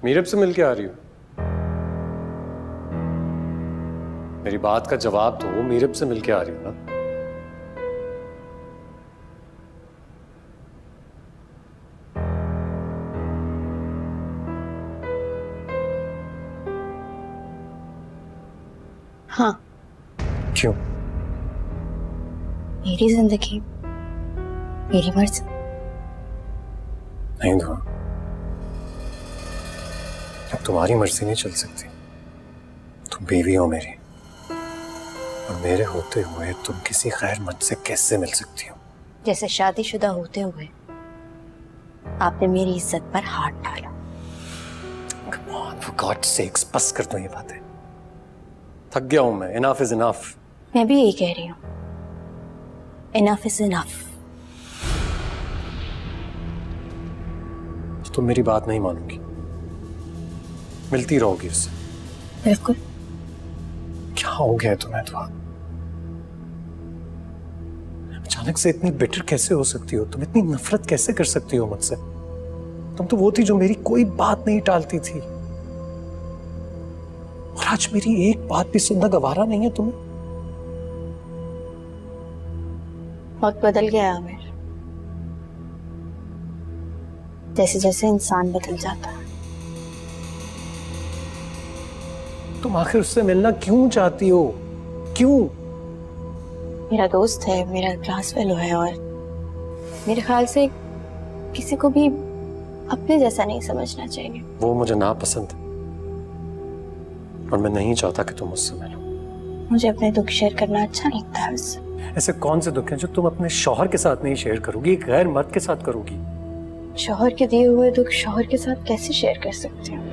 मीरब से मिलके आ रही हो? मेरी बात का जवाब दो, मीरब से मिलके आ रही हो ना? हाँ। क्यों? मेरी जिंदगी, मेरी मर्जी। नहीं दुआ, अब तुम्हारी मर्जी नहीं चल सकती। तुम बीवी हो मेरी, और मेरे होते हुए तुम किसी गैर मर्द से कैसे मिल सकती हो? जैसे शादीशुदा होते हुए आपने मेरी इज्जत पर हाथ डाला। Come on, for God's sakes, बस कर दो ये बातें। थक गया हूं मैं। Enough is enough। मैं भी यही कह रही हूँ, enough is enough। तो तुम मेरी बात नहीं मानोगी, मिलती रहोगी उससे? बिल्कुल। क्या हो गया तुम्हें दुआ? अचानक से इतनी बिटर कैसे हो सकती हो? तुम इतनी नफरत कैसे कर सकती हो मुझसे? तुम तो वो थी जो मेरी कोई बात नहीं टालती थी, और आज मेरी एक बात भी सुनना गवारा नहीं है तुम्हें? वक्त बदल गया है आमिर, जैसे जैसे इंसान बदल जाता है। तुम आखिर उससे मिलना क्यों चाहती हो? क्यों? मेरा दोस्त है, मेरा क्लास फेलो है, और मेरे ख्याल से किसी को भी अपने जैसा नहीं समझना चाहिए। वो मुझे नापसंद है, और मैं नहीं चाहता कि तुम मुझसे मिलो। मुझे अपने दुख शेयर करना अच्छा लगता है उससे। ऐसे कौन से दुख हैं जो तुम अपने शौहर के साथ नहीं शेयर करोगी, गैर मर्द के साथ करोगी? शौहर के दिए हुए दुख शौहर के साथ कैसे शेयर कर सकती हूँ?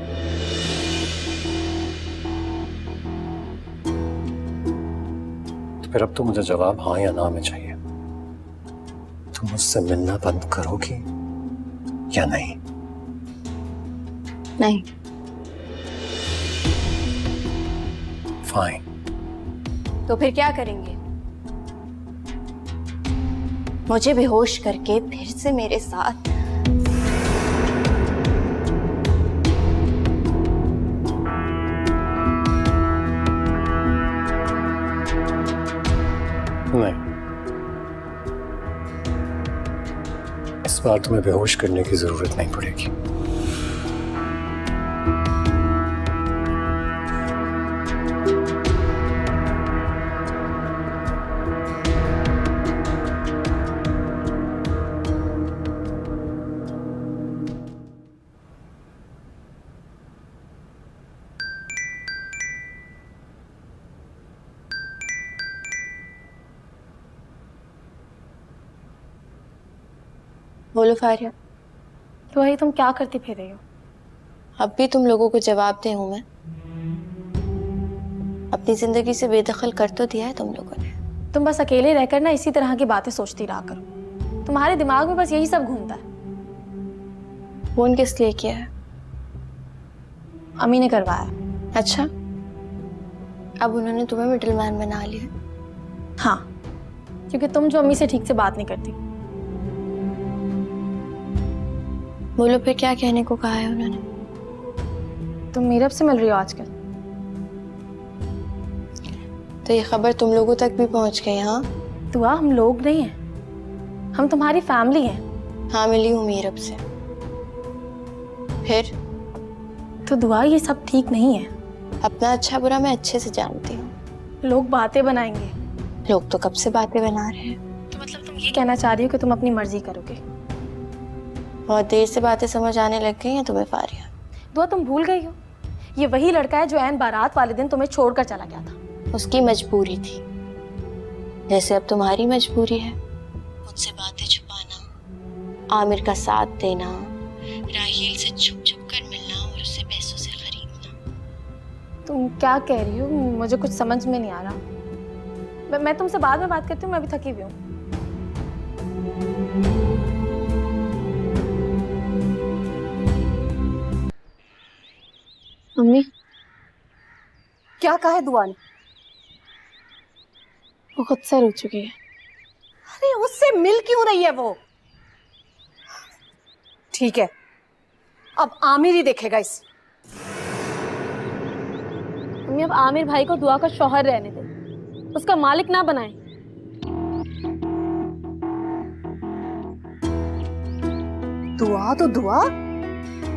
तो फिर अब तो मुझे जवाब हाँ या ना में चाहिए। तुम मुझसे मिलना बंद करोगी या नहीं? नहीं। फाइन। तो फिर क्या करेंगे? मुझे बेहोश करके फिर से मेरे साथ नहीं, इस बार तुम्हें बेहोश करने की जरूरत नहीं पड़ेगी। बोलो फारिया। तो वही तुम क्या करती फिर रही हो? अब भी तुम लोगों को जवाब दे हूं मैं? अपनी जिंदगी से बेदखल कर तो दिया है तुम लोगों ने। तुम बस अकेले रहकर ना इसी तरह की बातें सोचती रहा करो। तुम्हारे दिमाग में बस यही सब घूमता है। फोन किस लिए किया है? अम्मी ने करवाया। अच्छा, अब उन्होंने तुम्हें मिडिलमैन बना लिया? हाँ, क्योंकि तुम जो अम्मी से ठीक से बात नहीं करती। बोलो फिर क्या कहने को कहा है उन्होंने? तुम मीरब से मिल रही हो आजकल? तो ये खबर तुम लोगों तक भी पहुंच गई? हाँ दुआ, हम लोग नहीं हैं, हम तुम्हारी फैमिली हैं। हाँ, मिली हूँ मीरब से। फिर? तो दुआ, ये सब ठीक नहीं है। अपना अच्छा बुरा मैं अच्छे से जानती हूँ। लोग बातें बनाएंगे। लोग तो कब से बातें बना रहे हैं। तो मतलब तुम ये कहना चाह रही हो कि तुम अपनी मर्जी करोगे? बहुत देर से बातें समझ आने लग गई हैं तुम्हें फारिया। दुआ, तुम भूल गई हो, ये वही लड़का है जो ऐन बारात वाले दिन तुम्हें छोड़कर चला गया था। उसकी मजबूरी थी, जैसे अब तुम्हारी मजबूरी है। मुझसे बातें छुपाना, आमिर का साथ देना, राहील से छुप छुप कर मिलना और उसे पैसों से खरीदना। तुम क्या कह रही हो? मुझे कुछ समझ में नहीं आ रहा। मैं तुमसे बाद में बात करती हूँ, मैं अभी थकी हुई हूँ। मम्मी, क्या कहा है दुआ ने? वो खुद से रो चुकी है। अरे उससे मिल क्यों रही है वो? ठीक है, अब आमिर ही देखेगा इस अम्मी अब आमिर भाई को दुआ का शौहर रहने दे, उसका मालिक ना बनाए। दुआ तो दुआ,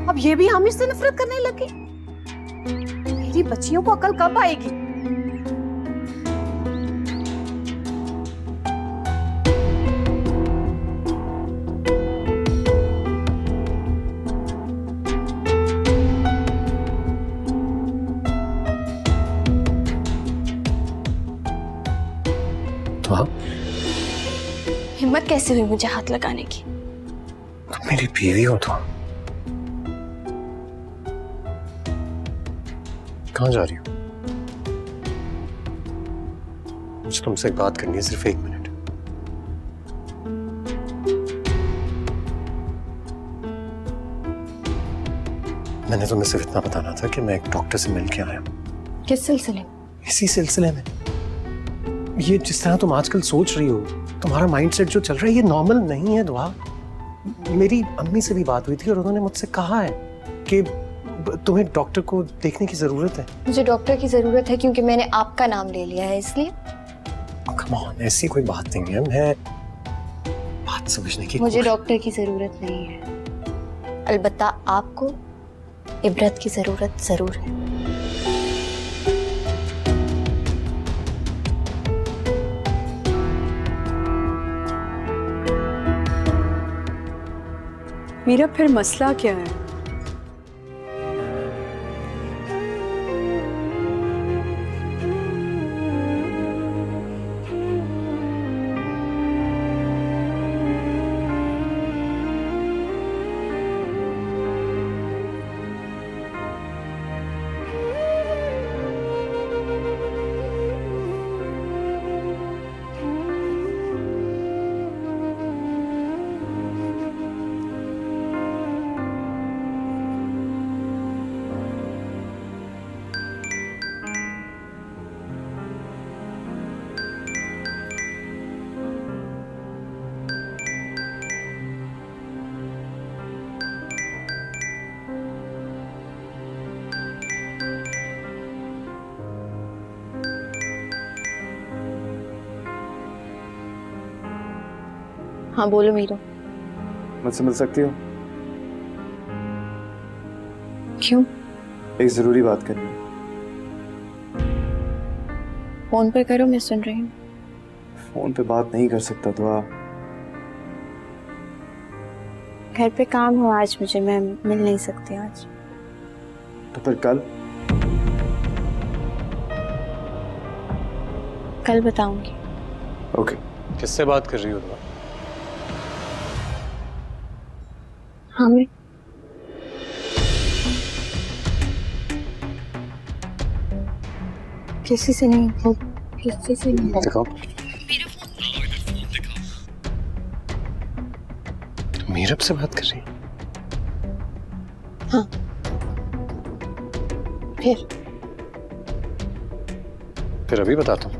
अब ये भी आमिर से नफरत करने लगी। मेरी बच्चियों को अकल कब आएगी? तो आप हिम्मत कैसे हुई मुझे हाथ लगाने की? तुम मेरी बीवी हो तो कहाँ जा रही हो? मुझे तुमसे एक बात करनी है, सिर्फ 1 मिनट। मैंने तुम्हें सिर्फ इतना बताना था कि मैं एक डॉक्टर से मिल के आया हूँ। किस सिलसिले? इसी सिलसिले में। ये जिस तरह तुम आजकल सोच रही हो, तुम्हारा माइंडसेट जो चल रहा है, ये नॉर्मल नहीं है दुआ। मेरी अम्मी से भी बात हुई थी और उन्होंने मुझसे कहा है कि तुम्हें डॉक्टर को देखने की जरूरत है। मुझे डॉक्टर की जरूरत है क्योंकि मैंने आपका नाम ले लिया है, इसलिए। कम ऑन, ऐसी कोई बात नहीं है। मैं बात समझने की मुझे डॉक्टर की जरूरत नहीं है, अलबत्ता आपको इबरत की जरूरत जरूर है। मेरा फिर मसला क्या है? हाँ बोलो मीरू। मुझसे मिल सकती हो? क्यों? एक जरूरी बात करनी है। फोन पर करो, मैं सुन रही हूँ। फोन पे बात नहीं कर सकता तो आप। घर पे काम हो आज मुझे, मैं मिल नहीं सकती आज। तो फिर कल? कल बताऊंगी। ओके। किससे बात कर रही हो दुआ? हाँ मैं किसी से नहीं, किसी से नहीं। दिखाओ। तुम मीरब से बात कर रही हो? हाँ। फिर अभी बताता हूँ।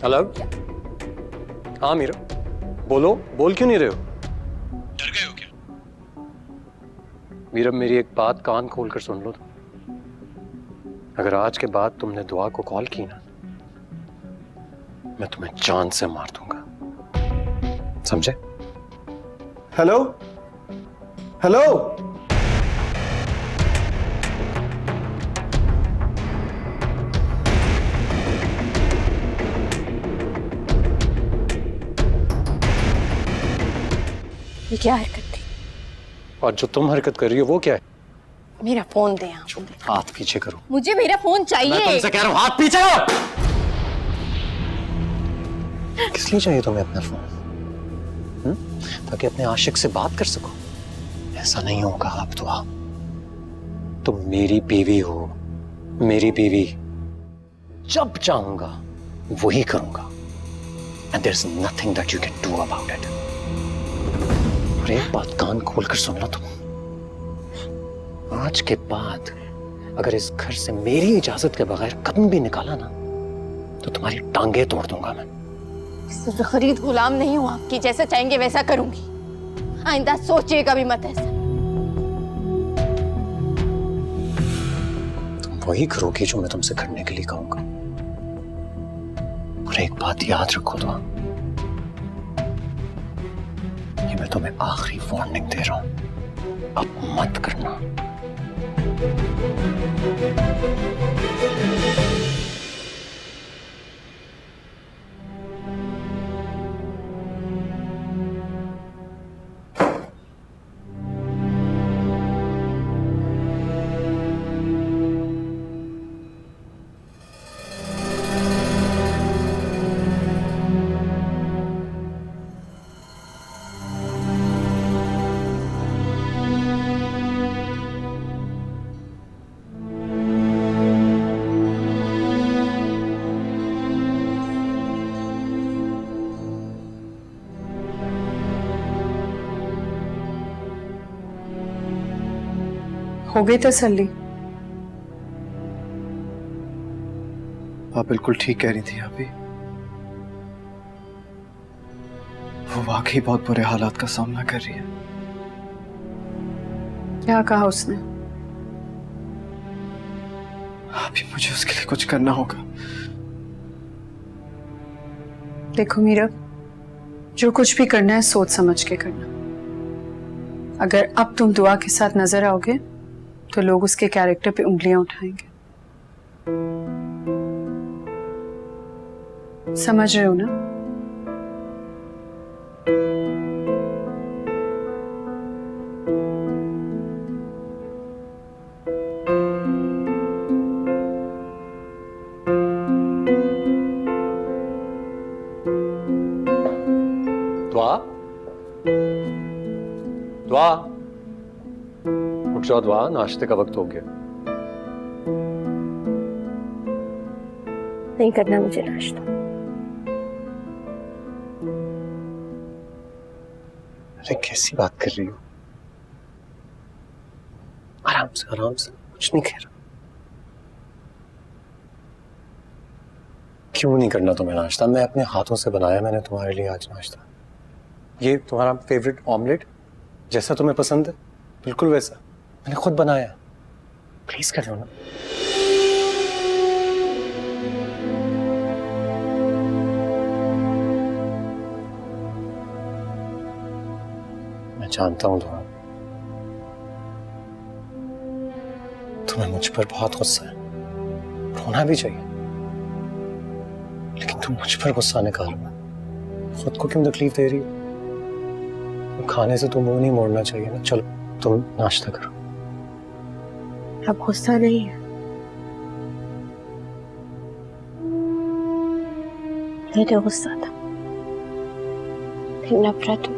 हेलो। हाँ मीरब, बोलो। बोल क्यों नहीं रहे हो? डर गए हो क्या? मीरब, मेरी एक बात कान खोल कर सुन लो तुम। अगर आज के बाद तुमने दुआ को कॉल की ना, मैं तुम्हें जान से मार दूंगा, समझे? Hello hello. ये क्या हरकत थी? और जो तुम हरकत कर रही हो वो क्या है? मेरा फोन दे आप। हाथ पीछे करो। मुझे मेरा फोन मैं चाहिए। तुमसे कह रहा हूं, हाथ पीछे करो। किस लिए चाहिए तुम्हें अपना फोन? ताकि अपने आशिक से बात कर सको? ऐसा नहीं होगा अब दुआ। तुम मेरी बीवी हो, मेरी बीवी। जब चाहूंगा वही करूंगा, and there's nothing that you can do about it. और एक बात कान खोलकर सुन लो तुम। आज के बाद अगर इस घर से मेरी इजाजत के बगैर कदम भी निकाला ना, तो तुम्हारी टांगे तोड़ दूंगा मैं। सिर्फ खरीद गुलाम नहीं हूँ आपकी, जैसा चाहेंगे वैसा करूंगी। आइंदा सोचिएगा भी मत ऐसा। तुम वही करोगी जो मैं तुमसे करने के लिए कहूंगा। और एक बात याद रखो तो, ये मैं तुम्हें आखिरी वार्निंग दे रहा हूं, अब मत करना। हो गई तसल्ली? आप बिल्कुल ठीक कह रही थी अभी। वो वाकई बहुत बुरे हालात का सामना कर रही है। क्या कहा उसने? अभी मुझे उसके लिए कुछ करना होगा। देखो मीरा, जो कुछ भी करना है सोच समझ के करना। अगर अब तुम दुआ के साथ नजर आओगे तो लोग उसके कैरेक्टर पे उंगलियां उठाएंगे। समझ रहे हो ना? दुआ, दुआ, उठ जाओ दुआ, नाश्ते का वक्त हो गया। नहीं करना मुझे नाश्ता। अरे कैसी बात कर रही हो? आराम से आराम से, कुछ नहीं कह रहा। क्यों नहीं करना तुम्हें नाश्ता? मैं अपने हाथों से बनाया मैंने तुम्हारे लिए आज नाश्ता। ये तुम्हारा फेवरेट ऑमलेट जैसा तुम्हें पसंद है, बिल्कुल वैसा मैंने खुद बनाया। प्लीज कर लो ना। मैं जानता हूं तुम्हें मुझ पर बहुत गुस्सा है, होना भी चाहिए, लेकिन तुम मुझ पर गुस्सा निकालो ना। खुद को क्यों तकलीफ दे रही हो? खाने से तुम मुंह नहीं मोड़ना चाहिए ना। चलो तुम नाश्ता करो। अब गुस्सा नहीं है, पहले गुस्सा था, फिर नफरत हुई,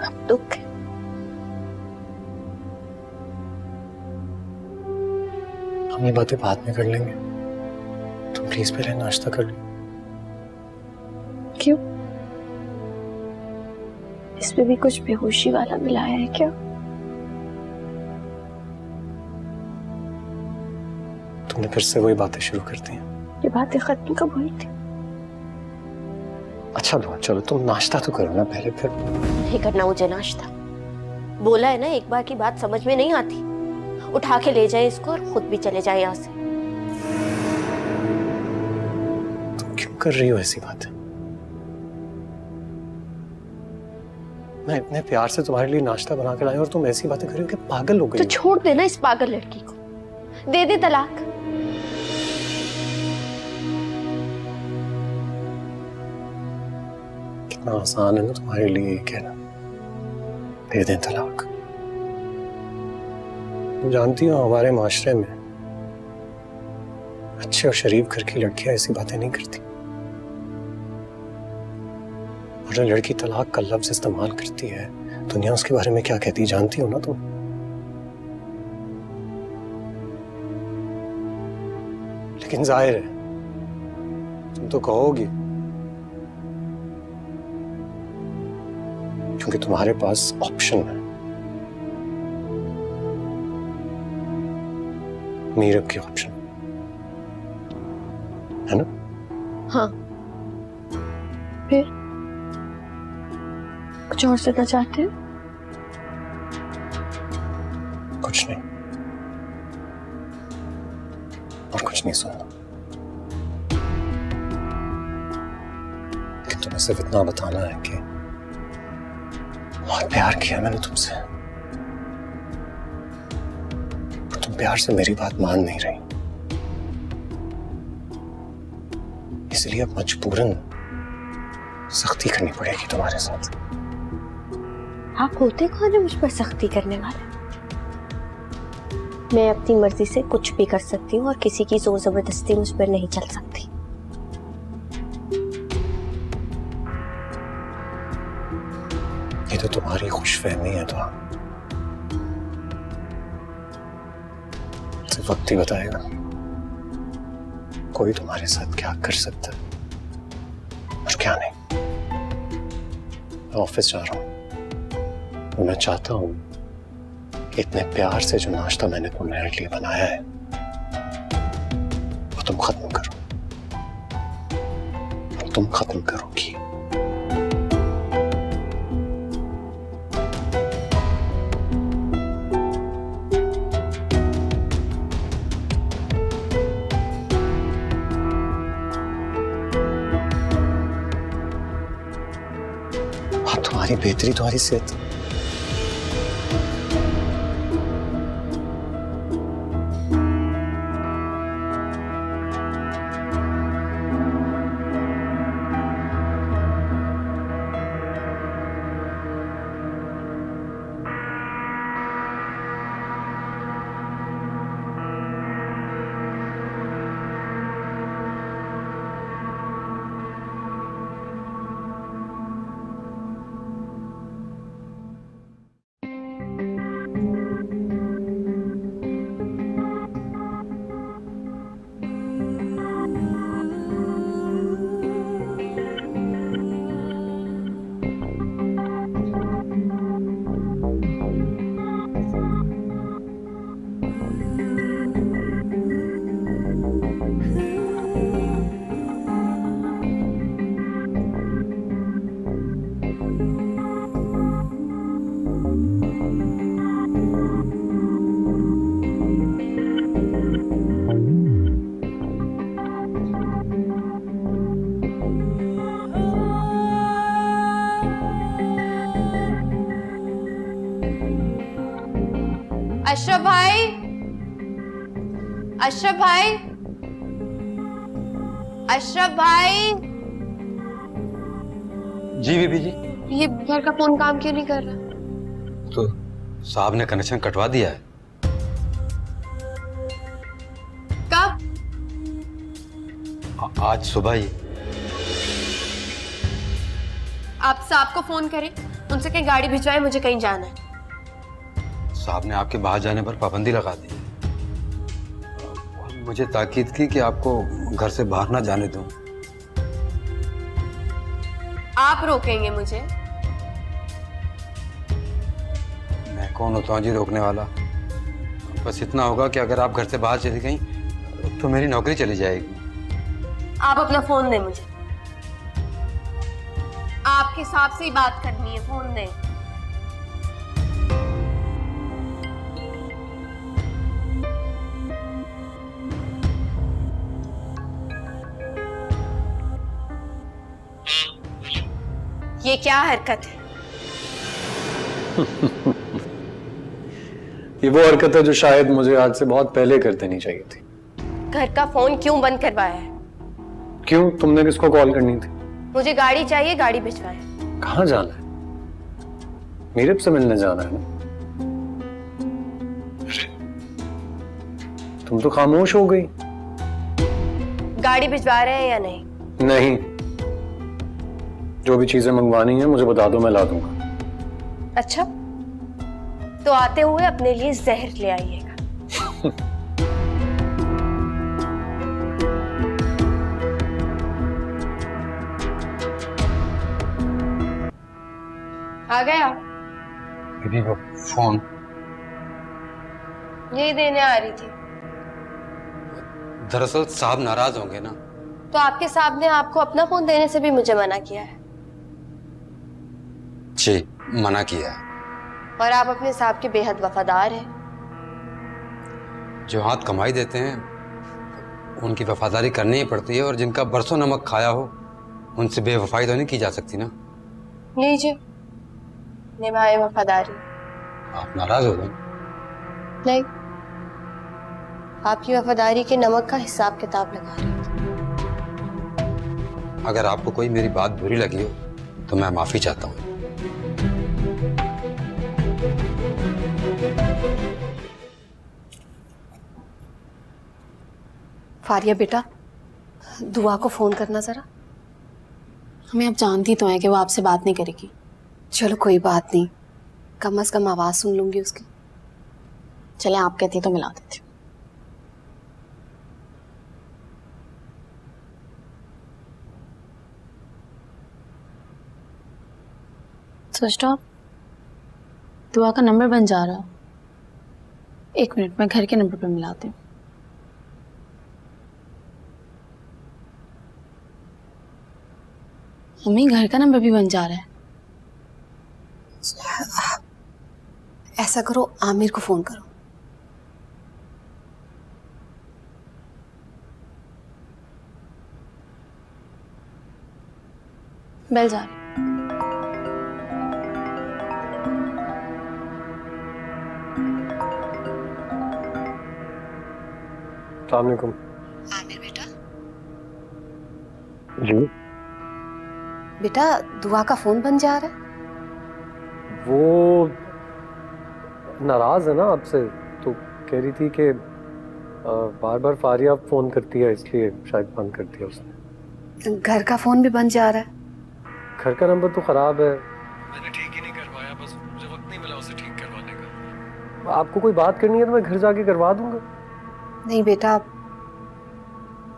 अब दुख है। हम ये बातें बाद में कर लेंगे, तुम प्लीज पहले नाश्ता कर लो। क्यों? इसमें भी कुछ बेहोशी वाला मिलाया है क्या? तुमने फिर से वही बातें शुरू कर दी हैं। ये बातें खत्म कब हुई थी? अच्छा लो, चलो तुम नाश्ता तो करो ना पहले, फिर। नहीं करना मुझे नाश्ता। बोला है ना, एक बार की बात समझ में नहीं आती। उठा के ले जाए इसको और खुद भी चले जाए यहाँ से। तुम क्यों कर रही हो ऐसी बातें? मैं इतने प्यार से तुम्हारे लिए नाश्ता बना के लाया और तुम ऐसी बातें कर रही हो कि पागल हो गई तो हो। छोड़ देना इस पागल लड़की को, दे दे तलाक। कितना आसान है ना तुम्हारे लिए ये कहना, दे दें तलाक। तुम जानती हो हमारे माशरे में अच्छे और शरीफ घर की लड़कियां ऐसी बातें नहीं करती, और जो लड़की तलाक का लफ्ज इस्तेमाल करती है दुनिया उसके बारे में क्या कहती है जानती हो ना तुम? लेकिन जाहिर है तुम तो कहोगी, क्योंकि तुम्हारे पास ऑप्शन है, मीरब की ऑप्शन है ना? हाँ, फिर कुछ और ज्यादा चाहते हैं? कुछ नहीं, कुछ नहीं सुनना, लेकिन तुम्हें सिर्फ इतना बताना है कि बहुत प्यार किया मैंने तुमसे। तुम प्यार से मेरी बात मान नहीं रही, इसलिए अब मजबूरन सख्ती करनी पड़ेगी तुम्हारे साथ। आप होते कौन है मुझ पर सख्ती करने वाले? मैं अपनी मर्जी से कुछ भी कर सकती हूँ और किसी की जोर जबरदस्ती मुझ पर नहीं चल सकती। ये तो तुम्हारी खुशफहमी है, तो सिर्फ वक्त ही बताएगा कोई तुम्हारे साथ क्या कर सकता है और क्या नहीं। मैं ऑफिस जा रहा हूं और मैं चाहता हूं कि इतने प्यार से जो नाश्ता मैंने तुम्हारे लिए बनाया है वो तुम खत्म करो, और तुम खत्म करोगी। तुम्हारी बेहतरी, तुम्हारी सेहत। अशरफ भाई, अशरफ भाई, अशरफ भाई। जी बीबी जी। ये घर का फोन काम क्यों नहीं कर रहा? तो साहब ने कनेक्शन कटवा दिया है। कब? आज सुबह ही। आप साहब को फोन करें, उनसे कहीं गाड़ी भिजवाएं, मुझे कहीं जाना है। साहब ने आपके बाहर जाने पर पाबंदी लगा दी है और मुझे ताकीद की कि आपको घर से बाहर ना जाने दूं। आप रोकेंगे मुझे? मैं कौन होता हूँ जी रोकने वाला? बस इतना होगा कि अगर आप घर से बाहर चली गई तो मेरी नौकरी चली जाएगी। आप अपना फोन दें मुझे, आपके साहब से ही बात करनी है, फोन दें। ये क्या हरकत है? ये वो हरकत है जो शायद मुझे आज से बहुत पहले कर देनी चाहिए थी। घर का फोन क्यों बंद करवाया है? क्यों, तुमने किसको कॉल करनी थी? मुझे गाड़ी चाहिए, गाड़ी भिजवाएं। कहाँ जाना है? मीरब से मिलने जाना है ना? तुम तो खामोश हो गई। गाड़ी भिजवा रहे हैं या नहीं? नहीं, जो भी चीजें मंगवानी है मुझे बता दो, मैं ला दूंगा। अच्छा, तो आते हुए अपने लिए जहर ले आइएगा। आ गया? बीबी वो फोन यही देने आ रही थी। दरअसल साहब नाराज होंगे ना। तो आपके साहब ने आपको अपना फोन देने से भी मुझे मना किया है। जी मना किया है। और आप अपने साहब के बेहद वफादार हैं। जो हाथ कमाई देते हैं उनकी वफादारी करनी ही पड़ती है, और जिनका बरसों नमक खाया हो उनसे बेवफाई तो नहीं की जा सकती ना। लीजिए, निभाए वफादारी। आप नाराज हो गए? नहीं, आपकी वफादारी के नमक का हिसाब किताब लगा रही थी। अगर आपको कोई मेरी बात बुरी लगी हो तो मैं माफी चाहता हूँ। फारिया बेटा, दुआ को फोन करना जरा। हमें अब जानती तो है कि वो आपसे बात नहीं करेगी। चलो कोई बात नहीं, कम से कम आवाज सुन लूंगी उसकी। चले, आप कहती तो मिला देती हूँ। Switch off. दुआ का नंबर बन जा रहा। 1 मिनट, मैं घर के नंबर पर मिलाती हूँ। मम्मी, घर का नंबर भी बन जा रहा है। ऐसा करो, आमिर को फोन करो। बेल जा रही। अस्सलामुअलैकुम। आमिर बेटा, जी। बेटा दुआ का फोन बन जा रहा है। वो नाराज है ना आपसे, तो कह रही थी कि बार बार फारिया फोन करती है, इसलिए शायद बंद कर दिया उसने। घर का फोन भी बन जा रहा है। घर का नंबर तो खराब है, मैंने ठीक ही नहीं करवाया, बस मुझे वक्त नहीं मिला उसे ठीक करवाने का। आपको कोई बात करनी है तो मैं घर जाके करवा दूंगा। नहीं बेटा,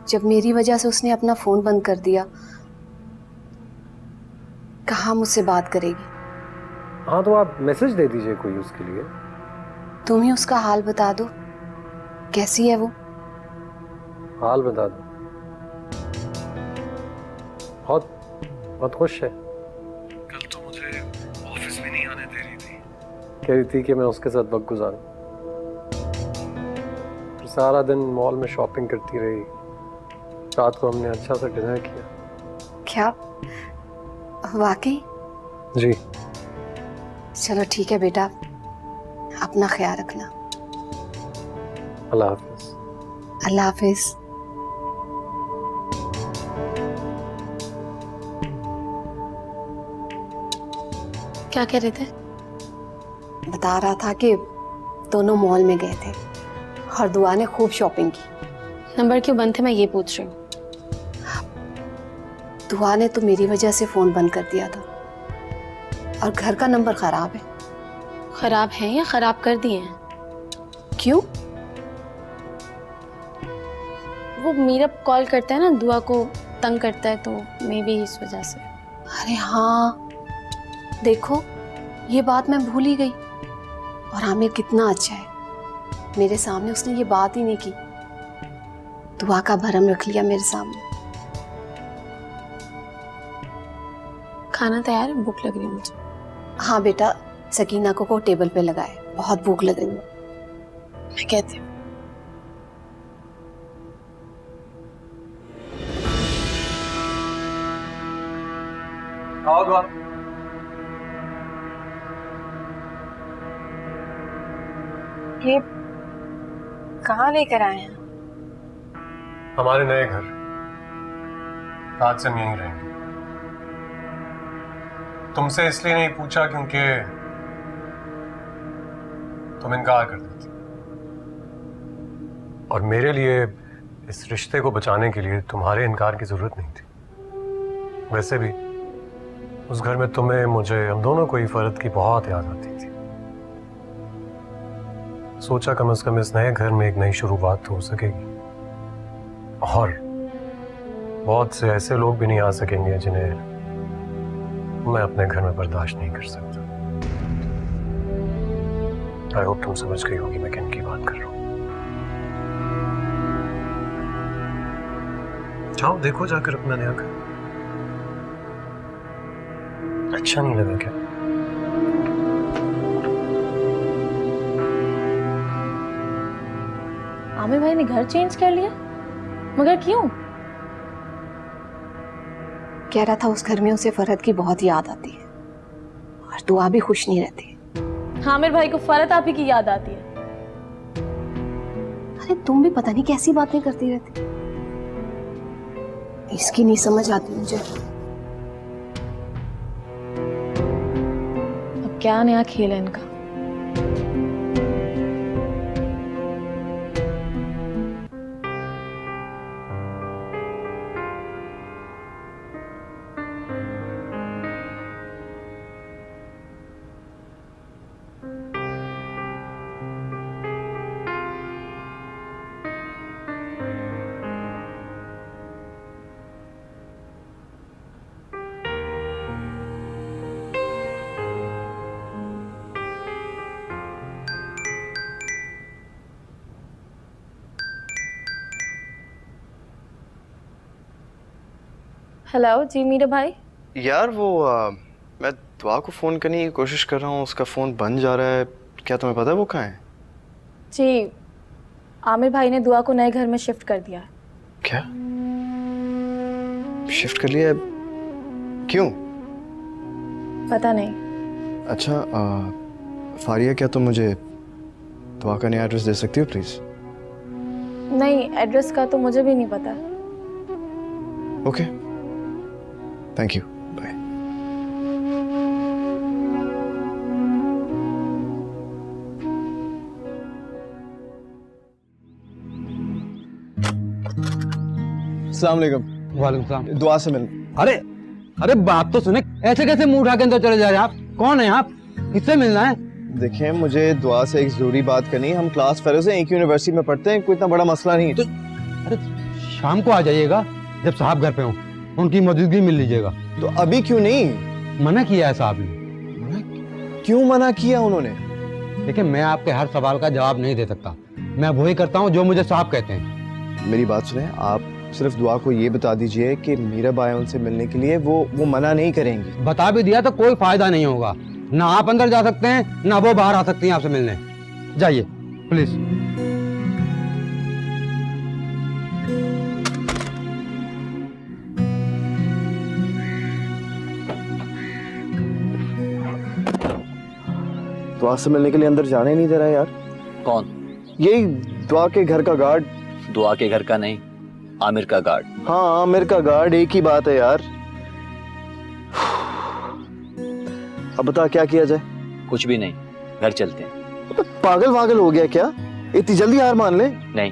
जब मेरी वजह से उसने अपना फोन बंद कर दिया, कहाँ मुझसे बात करेगी। हाँ, तो आप मैसेज दे दीजिए कोई उसके लिए। तुम ही उसका हाल बता दो, कैसी है वो। हाल बता दो। बहुत बहुत खुश है। कल तो मुझे ऑफिस में नहीं आने दे रही थी, कह रही थी कि मैं उसके साथ वक्त गुजारूं। फिर सारा दिन मॉल में शॉपिंग करती रही। रात को हमने अच्छा सा डिनर किया। क्या वाकई? जी। चलो ठीक है बेटा, अपना ख्याल रखना। अल्लाह हाफिज। अल्लाह हाफिज। क्या कह रहे थे? बता रहा था कि दोनों मॉल में गए थे और दुआ ने खूब शॉपिंग की। नंबर क्यों बंद थे, मैं ये पूछ रही हूँ। दुआ ने तो मेरी वजह से फोन बंद कर दिया था, और घर का नंबर खराब है। खराब है या खराब कर दिए हैं? क्यों? वो मीरा कॉल करता है ना, दुआ को तंग करता है, तो मे भी इस वजह से। अरे हाँ, देखो ये बात मैं भूल ही गई। और आमिर कितना अच्छा है, मेरे सामने उसने ये बात ही नहीं की। दुआ का भरम रख लिया मेरे सामने। खाना तैयार है, भूख लग रही है मुझे। हाँ बेटा, सकीना को टेबल पे लगाए, बहुत भूख लग रही है। मैं कहती हूँ। आओ दुआ। ये कहाँ लेकर आए हैं? हमारे नए घर, आज से हम यहीं रहेंगे। तुमसे इसलिए नहीं पूछा क्योंकि तुम इनकार कर देती, और मेरे लिए इस रिश्ते को बचाने के लिए तुम्हारे इनकार की जरूरत नहीं थी। वैसे भी उस घर में तुम्हें, मुझे, हम दोनों को ही फर्द की बहुत याद आती थी। सोचा कम से कम इस नए घर में एक नई शुरुआत तो हो सकेगी, और बहुत से ऐसे लोग भी नहीं आ सकेंगे जिन्हें मैं अपने घर में बर्दाश्त नहीं कर सकता। आई होप तुम समझ गई होगी मैं किन की बात कर रहा हूँ। जाओ देखो जाकर अपना नया घर। अच्छा नहीं लगा क्या? आमिर भाई ने घर चेंज कर लिया? मगर क्यों? कह रहा था उस घर में उसे फरहत की बहुत याद आती है और दुआ भी खुश नहीं रहती। आमिर भाई को फरहत आप ही की याद आती है। अरे तुम भी पता नहीं कैसी बातें करती रहती, इसकी नहीं समझ आती मुझे। अब क्या नया खेल है इनका? हेलो जी मीरा भाई। यार वो मैं दुआ को फ़ोन करने की कोशिश कर रहा हूँ, उसका फ़ोन बंद जा रहा है। क्या तुम्हें पता है वो कहाँ है? जी आमिर भाई ने दुआ को नए घर में शिफ्ट कर दिया है। क्या शिफ्ट कर लिया है? क्यों? पता नहीं। अच्छा फारिया, क्या तुम मुझे दुआ का नया एड्रेस दे सकती हो प्लीज़? नहीं, एड्रेस का तो मुझे भी नहीं पता। Okay, thank you, bye. अस्सलाम वालेकुम। वालेकुम सलाम। दुआ से मिल। अरे अरे बात तो सुने, ऐसे कैसे मुंह उठा के अंदर चले जा रहे हैं आप? कौन है आप? किससे मिलना है? देखिए मुझे दुआ से एक जरूरी बात करनी है। हम क्लास फेलोज हैं, एक यूनिवर्सिटी में पढ़ते हैं, कोई इतना बड़ा मसला नहीं है। अरे शाम को आ जाइएगा जब साहब घर पे हों, उनकी मौजूदगी मिल लीजिएगा। तो अभी क्यों नहीं? मना किया है साहब ने। क्यों मना किया उन्होंने? देखिए मैं आपके हर सवाल का जवाब नहीं दे सकता, मैं वही करता हूँ जो मुझे साहब कहते हैं। मेरी बात सुने, आप सिर्फ दुआ को ये बता दीजिए कि मीरा बाई उनसे मिलने के लिए वो मना नहीं करेंगी। बता भी दिया तो कोई फायदा नहीं होगा, ना आप अंदर जा सकते हैं ना वो बाहर आ सकती हैं आपसे मिलने। जाइए प्लीज। दुआ से मिलने के लिए अंदर जाने नहीं दे रहा यार। कौन? यही दुआ के घर का गार्ड। दुआ के घर का नहीं, आमिर का गार्ड। हाँ आमिर का गार्ड, एक ही बात है यार। अब बता क्या किया जाए? कुछ भी नहीं, घर चलते हैं। पागल वागल हो गया क्या? इतनी जल्दी हार मान ले? नहीं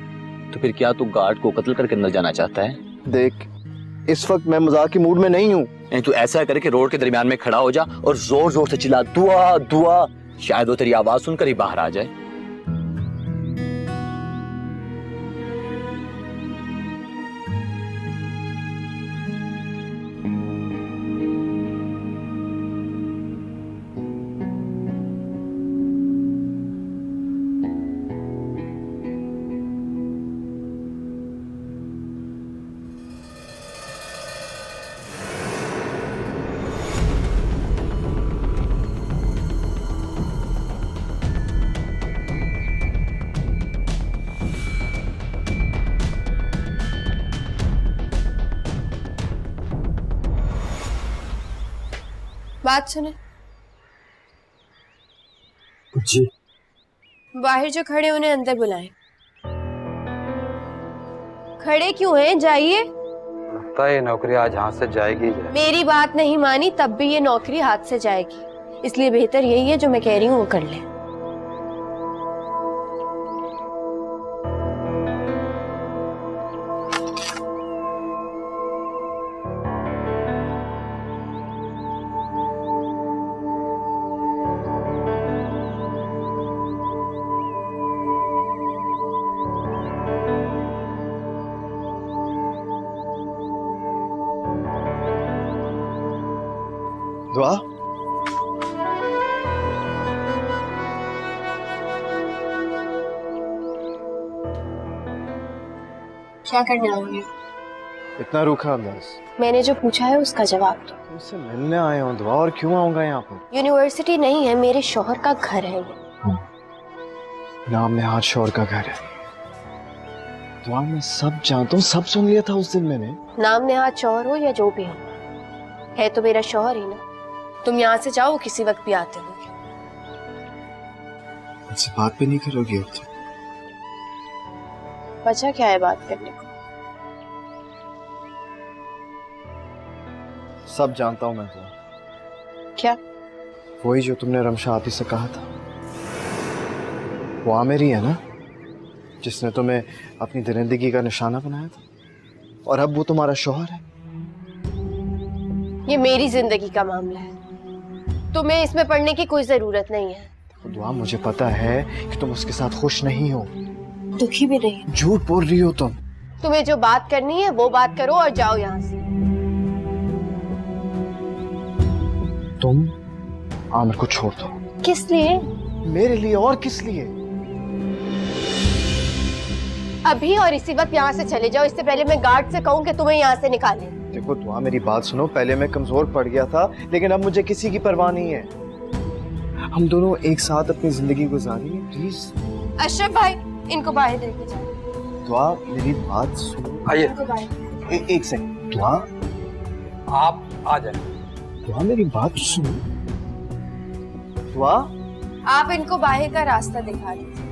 तो फिर क्या तू गार्ड को कत्ल करके अंदर जाना चाहता है? देख इस वक्त मैं मजाक की मूड में नहीं हूँ। नहीं तू ऐसा करे कि रोड के दरमियान में खड़ा हो जा और जोर जोर से चिल्ला दुआ दुआ, शायद वो तेरी आवाज सुनकर ही बाहर आ जाए। बात सुने जी। बाहर जो खड़े उन्हें अंदर बुलाएं। खड़े क्यों हैं? जाइए। लगता है ये नौकरी आज हाथ से जाएगी ही जाएगी। मेरी बात नहीं मानी तब भी ये नौकरी हाथ से जाएगी, इसलिए बेहतर यही है जो मैं कह रही हूँ वो कर ले। दुआ क्या करने आओगे? इतना रूखा अंदाज? मैंने जो पूछा है उसका जवाब दो। तुमसे मिलने आए हो दुआ, और क्यों आऊंगा यहाँ पर? यूनिवर्सिटी नहीं है, मेरे शौहर का घर है ये। नाम में हाथ शोर का घर है। दुआ मैं सब जानता हूँ, सब सुन लिया था उस दिन मैंने। नाम नेहाद शौहर हो या जो भी हो, है तो मेरा शौहर ही ना। तुम यहाँ से जाओ, वो किसी वक्त भी आते होंगे। मुझसे बात भी नहीं करोगी अब तो? वजह क्या है बात करने को? सब जानता हूँ मैं तो। क्या? वही जो तुमने रमशा आती से कहा था। वो आमिर ही है ना, जिसने तुम्हें अपनी दरिंदगी का निशाना बनाया था, और अब वो तुम्हारा शौहर है। ये मेरी जिंदगी का मामला है, तुम्हें इसमें पढ़ने की कोई जरूरत नहीं है। दुआ मुझे पता है कि तुम उसके साथ खुश नहीं हो, दुखी भी नहीं। झूठ बोल रही हो तुम। तुम्हें जो बात करनी है वो बात करो और जाओ यहाँ से। तुम आमिर को छोड़ दो। किस लिए? मेरे लिए और किस लिए? अभी और इसी वक्त यहाँ से चले जाओ, इससे पहले मैं गार्ड से कहूँ कि तुम्हें यहाँ से निकाले। देखो दुआ, मेरी बात सुनो। पहले मैं कमजोर पड़ गया था, लेकिन अब मुझे किसी की परवाह नहीं है। हम दोनों एक साथ अपनी जिंदगी गुजारेंगे, प्लीज। अशरफ भाई, इनको बाहर लेके जाओ। दुआ मेरी बात सुनो। आइए। इनको बाहर। एक सेकंड। दुआ आप आ जाए। दुआ मेरी बात सुनो। दुआ आप इनको बाहर का रास्ता दिखा दीजिए।